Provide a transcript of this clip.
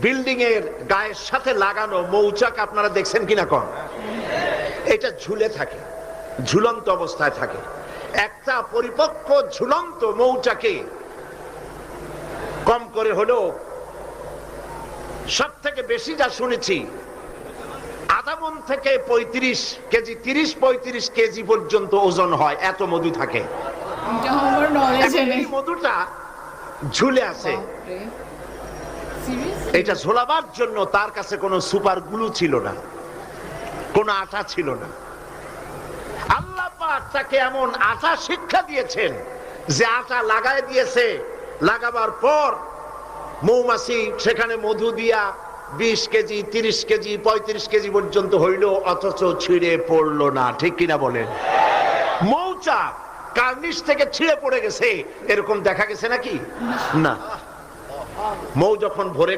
Building এর গায়ের সাথে লাগানো মৌচাক আপনারা দেখছেন কিনা কম? এটা ঝুলে থাকে, ঝুলন্ত অবস্থায় থাকে। একটা পরিপক্ক ঝুলন্ত মৌচাকে কম করে হলেও সব থেকে বেশি যা শুনেছি আধা মণ থেকে 35 কেজি, 30-35 কেজি পর্যন্ত ওজন হয়, এত মধু থাকে। এই মধুটা ঝুলে আছে। এটা ঝোলাবার জন্য তার কাছে কোনো সুপার গ্লু ছিল না, কোনো আটা ছিল না। আল্লাহ পাক তাকে এমন আটা শিক্ষা দিয়েছেন যে আটা লাগায় দিয়েছে, লাগাবার পর মৌমাছি সেখানে মধু দিয়া 20 কেজি, 30 কেজি, 35 কেজি পর্যন্ত হইল, অথচ ছিঁড়ে পড়লো না। ঠিক কিনা বলেন? মৌচাক কার্নিশ থেকে ছিঁড়ে পড়ে গেছে এরকম দেখা গেছে নাকি? না। মৌ যখন ভরে গেল